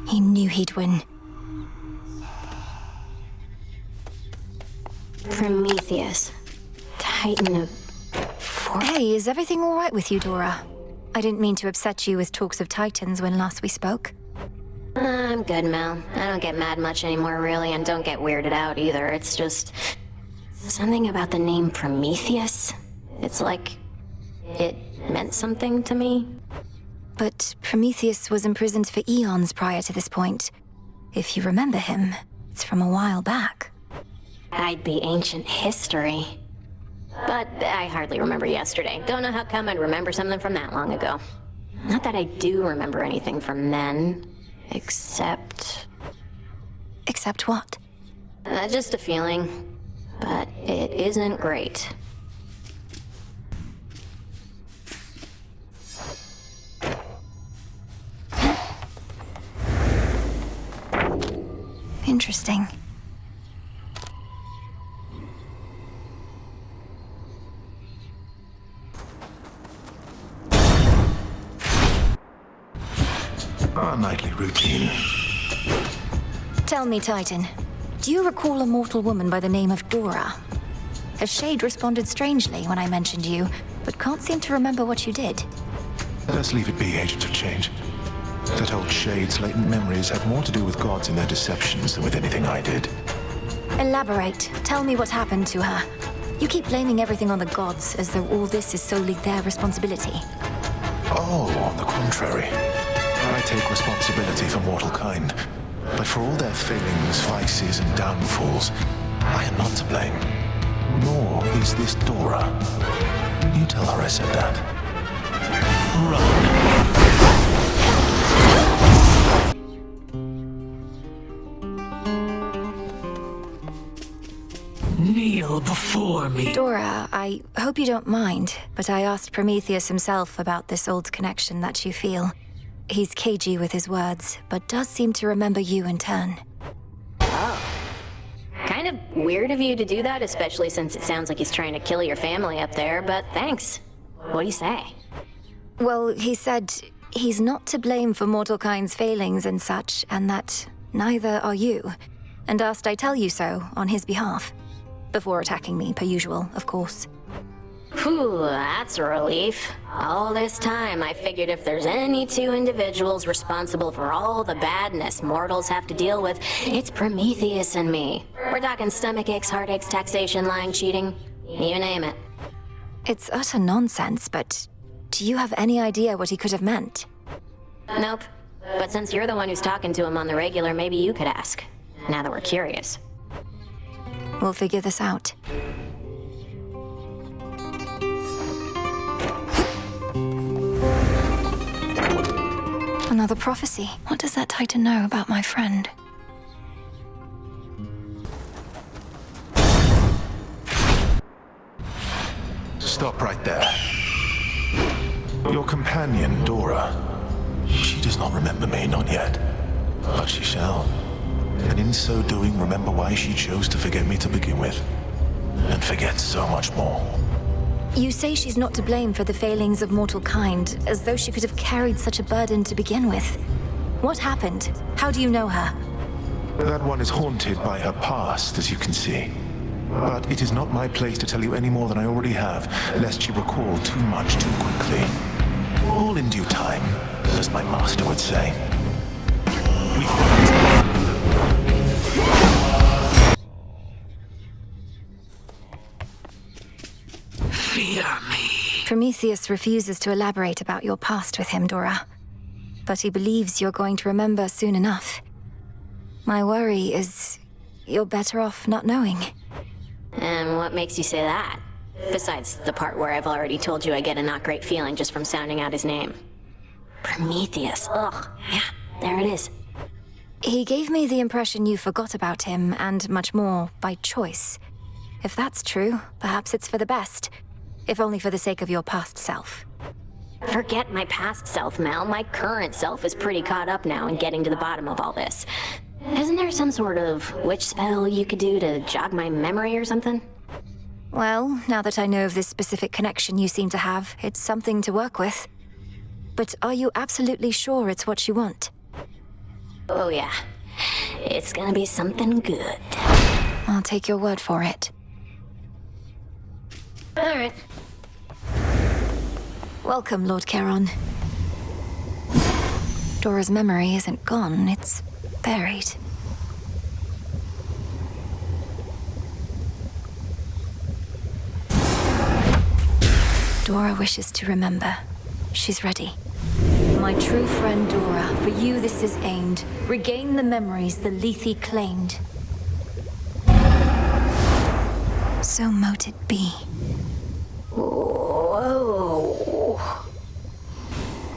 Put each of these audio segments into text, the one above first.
He knew he'd win. Prometheus. Titan of... Hey, is everything all right with you, Dora? I didn't mean to upset you with talks of Titans when last we spoke. I'm good, Mel. I don't get mad much anymore, really, and don't get weirded out either. It's just... something about the name Prometheus. It's like... it meant something to me. But Prometheus was imprisoned for eons prior to this point. If you remember him, it's from a while back. I'd be ancient history. But I hardly remember yesterday. Don't know how come I'd remember something from that long ago. Not that I do remember anything from then, except... Except what? Just a feeling. But it isn't great. Interesting. Our nightly routine. Tell me, Titan, do you recall a mortal woman by the name of Dora? A shade responded strangely when I mentioned you, but can't seem to remember what you did. Let us leave it be, Agent of Change. That old shade's latent memories had more to do with gods and their deceptions than with anything I did. Elaborate. Tell me what happened to her. You keep blaming everything on the gods, as though all this is solely their responsibility. Oh, on the contrary. I take responsibility for mortal kind. But for all their failings, vices, and downfalls, I am not to blame. Nor is this Dora. You tell her I said that. Run. Kneel before me. Dora, I hope you don't mind, but I asked Prometheus himself about this old connection that you feel. He's cagey with his words, but does seem to remember you in turn. Oh. Kind of weird of you to do that, especially since it sounds like he's trying to kill your family up there, but thanks. What do you say? Well, he said he's not to blame for mortal kind's failings and such, and that neither are you, and asked I tell you so on his behalf. Before attacking me, per usual, of course. Whew, that's a relief. All this time, I figured if there's any two individuals responsible for all the badness mortals have to deal with, it's Prometheus and me. We're talking stomach aches, heartaches, taxation, lying, cheating, you name it. It's utter nonsense, but do you have any idea what he could have meant? Nope. But since you're the one who's talking to him on the regular, maybe you could ask. Now that we're curious. We'll figure this out. Another prophecy. What does that Titan know about my friend? Stop right there. Your companion, Dora. She does not remember me, not yet. But she shall. And in so doing, remember why she chose to forget me to begin with. And forget so much more. You say she's not to blame for the failings of mortal kind, as though she could have carried such a burden to begin with. What happened? How do you know her? That one is haunted by her past, as you can see. But it is not my place to tell you any more than I already have, lest she recall too much too quickly. All in due time, as my master would say. We fight. Fear me. Prometheus refuses to elaborate about your past with him, Dora. But he believes you're going to remember soon enough. My worry is you're better off not knowing. And what makes you say that? Besides the part where I've already told you I get a not great feeling just from sounding out his name. Prometheus, ugh, yeah, there it is. He gave me the impression you forgot about him, and much more, by choice. If that's true, perhaps it's for the best. If only for the sake of your past self. Forget my past self, Mel. My current self is pretty caught up now in getting to the bottom of all this. Isn't there some sort of witch spell you could do to jog my memory or something? Well, now that I know of this specific connection you seem to have, it's something to work with. But are you absolutely sure it's what you want? Oh yeah, it's gonna be something good. I'll take your word for it. Alright. Welcome, Lord Charon. Dora's memory isn't gone, it's buried. Dora wishes to remember. She's ready. My true friend Dora, for you this is aimed. Regain the memories the Lethe claimed. So mote it be. Whoa.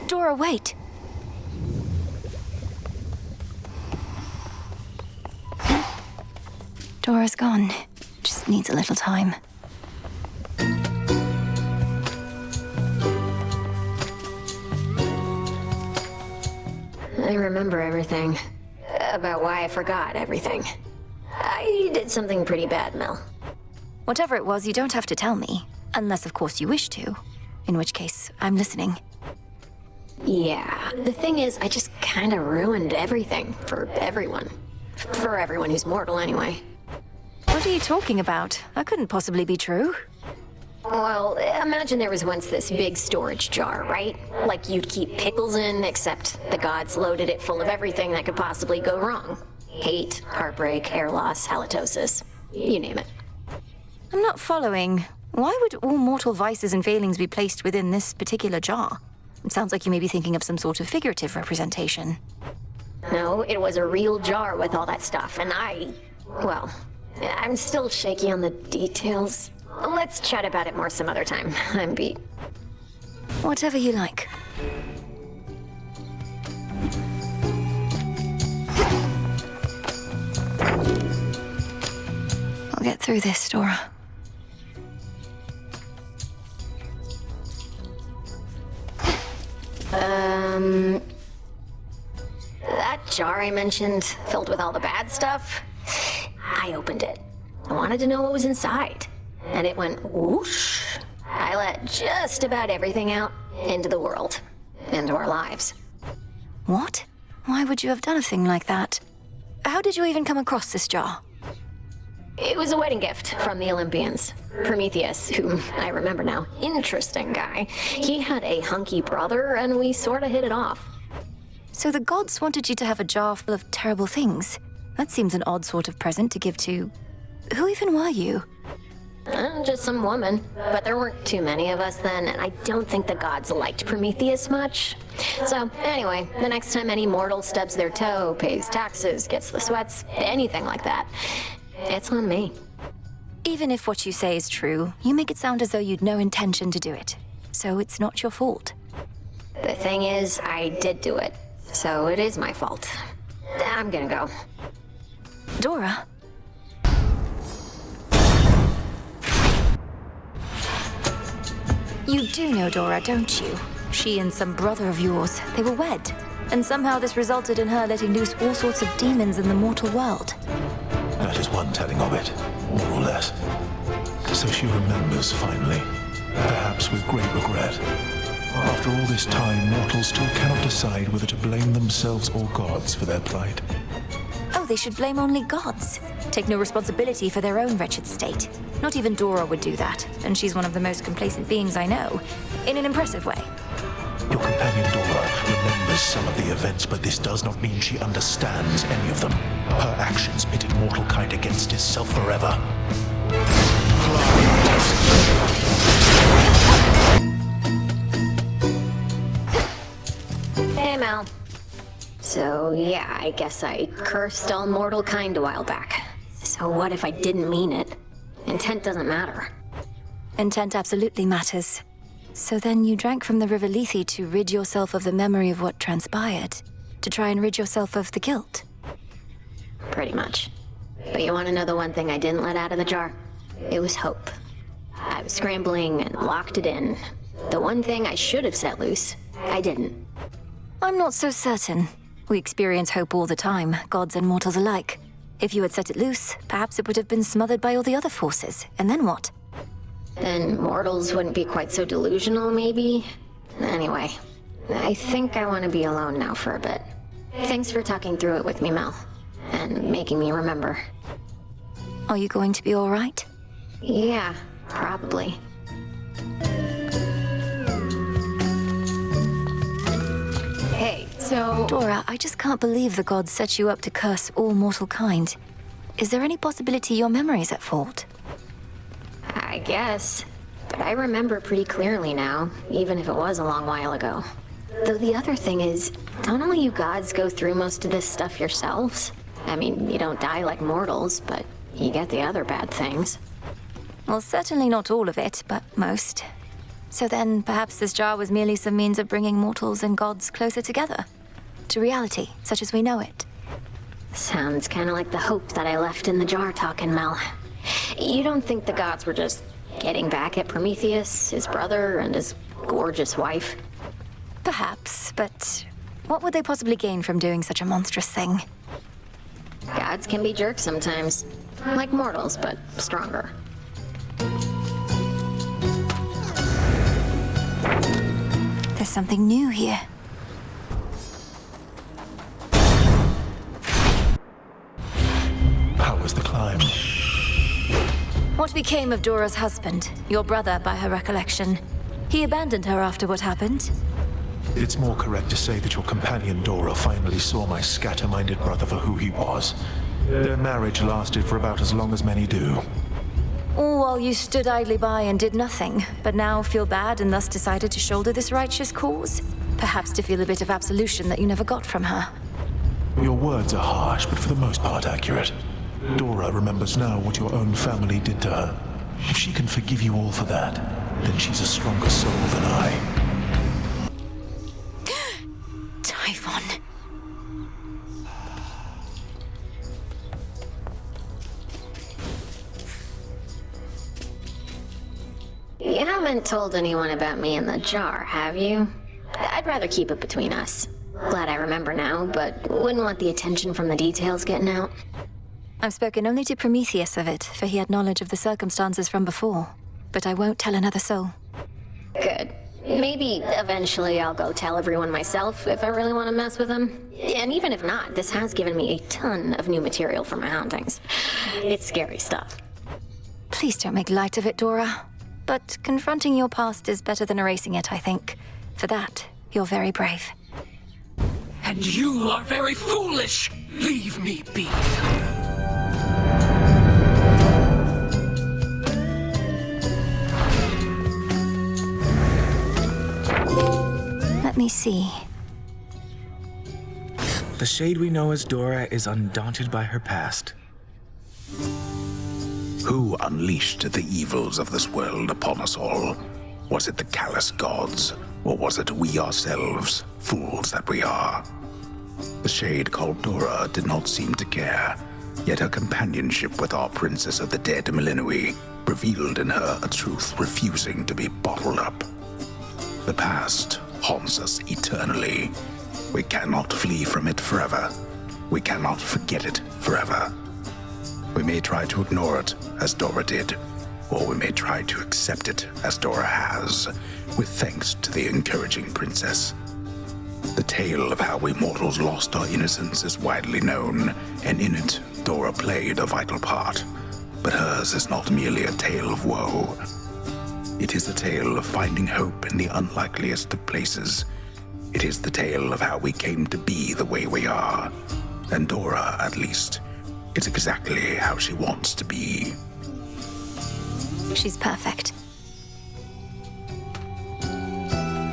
Dora, wait! Dora's gone. Just needs a little time. I remember everything. About why I forgot everything. I did something pretty bad, Mel. Whatever it was, you don't have to tell me. Unless, of course, you wish to. In which case, I'm listening. Yeah, the thing is, I just kinda ruined everything for everyone. For everyone who's mortal, anyway. What are you talking about? That couldn't possibly be true. Well, imagine there was once this big storage jar, right? Like you'd keep pickles in, except the gods loaded it full of everything that could possibly go wrong. Hate, heartbreak, hair loss, halitosis. You name it. I'm not following. Why would all mortal vices and failings be placed within this particular jar? It sounds like you may be thinking of some sort of figurative representation. No, it was a real jar with all that stuff, and well, I'm still shaky on the details. Let's chat about it more some other time. I'm beat. Whatever you like. I'll get through this, Dora. That jar I mentioned, filled with all the bad stuff, I opened it. I wanted to know what was inside. And it went whoosh. I let just about everything out into the world, into our lives. What? Why would you have done a thing like that? How did you even come across this jar? It was a wedding gift from the Olympians. Prometheus, whom I remember now, interesting guy. He had a hunky brother, and we sorta hit it off. So the gods wanted you to have a jar full of terrible things. That seems an odd sort of present to give to... Who even were you? Just some woman. But there weren't too many of us then, and I don't think the gods liked Prometheus much. So, anyway, the next time any mortal stubs their toe, pays taxes, gets the sweats, anything like that, it's on me. Even if what you say is true, you make it sound as though you'd no intention to do it. So it's not your fault. The thing is, I did do it. So it is my fault. I'm gonna go. Dora? You do know Dora, don't you? She and some brother of yours, they were wed. And somehow this resulted in her letting loose all sorts of demons in the mortal world. That is one telling of it, more or less. So she remembers finally, perhaps with great regret. After all this time, mortals still cannot decide whether to blame themselves or gods for their plight. Oh, they should blame only gods. Take no responsibility for their own wretched state. Not even Dora would do that, and she's one of the most complacent beings I know, in an impressive way. Your companion Dora remembers some of the events, but this does not mean she understands any of them. Her actions pitted mortal kind against itself forever. Hey, Mel. So, yeah, I guess I cursed all mortal kind a while back. So what if I didn't mean it? Intent doesn't matter. Intent absolutely matters. So then you drank from the River Lethe to rid yourself of the memory of what transpired, to try and rid yourself of the guilt. Pretty much. But you want to know the one thing I didn't let out of the jar? It was hope. I was scrambling and locked it in. The one thing I should have set loose, I didn't. I'm not so certain. We experience hope all the time, gods and mortals alike. If you had set it loose, perhaps it would have been smothered by all the other forces. And then what? Then mortals wouldn't be quite so delusional, maybe? Anyway, I think I want to be alone now for a bit. Thanks for talking through it with me, Mel. And making me remember. Are you going to be all right? Yeah, probably. Hey, so... Dora, I just can't believe the gods set you up to curse all mortal kind. Is there any possibility your memory's at fault? I guess. But I remember pretty clearly now, even if it was a long while ago. Though the other thing is, don't all you gods go through most of this stuff yourselves? I mean, you don't die like mortals, but you get the other bad things. Well, certainly not all of it, but most. So then, perhaps this jar was merely some means of bringing mortals and gods closer together. To reality, such as we know it. Sounds kind of like the hope that I left in the jar talking, Mel. You don't think the gods were just getting back at Prometheus, his brother, and his gorgeous wife? Perhaps, but what would they possibly gain from doing such a monstrous thing? Gods can be jerks sometimes. Like mortals, but stronger. There's something new here. How was the climb? What became of Dora's husband? Your brother, by her recollection. He abandoned her after what happened? It's more correct to say that your companion Dora finally saw my scatter-minded brother for who he was. Their marriage lasted for about as long as many do. All while you stood idly by and did nothing, but now feel bad and thus decided to shoulder this righteous cause? Perhaps to feel a bit of absolution that you never got from her. Your words are harsh, but for the most part accurate. Dora remembers now what your own family did to her. If she can forgive you all for that, then she's a stronger soul than I. Typhon. You haven't told anyone about me in the jar, have you? I'd rather keep it between us. Glad I remember now, but wouldn't want the attention from the details getting out. I've spoken only to Prometheus of it, for he had knowledge of the circumstances from before. But I won't tell another soul. Good. Maybe eventually I'll go tell everyone myself if I really want to mess with him. And even if not, this has given me a ton of new material for my hauntings. It's scary stuff. Please don't make light of it, Dora. But confronting your past is better than erasing it, I think. For that, you're very brave. And you are very foolish! Leave me be. Let me see. The shade we know as Dora is undaunted by her past. Who unleashed the evils of this world upon us all? Was it the callous gods, or was it we ourselves, fools that we are? The shade called Dora did not seem to care, yet her companionship with our princess of the dead Millennium revealed in her a truth refusing to be bottled up. The past haunts us eternally. We cannot flee from it forever. We cannot forget it forever. We may try to ignore it, as Dora did, or we may try to accept it, as Dora has, with thanks to the encouraging princess. The tale of how we mortals lost our innocence is widely known, and in it, Dora played a vital part. But hers is not merely a tale of woe. It is a tale of finding hope in the unlikeliest of places. It is the tale of how we came to be the way we are. And Dora, at least, it's exactly how she wants to be. She's perfect.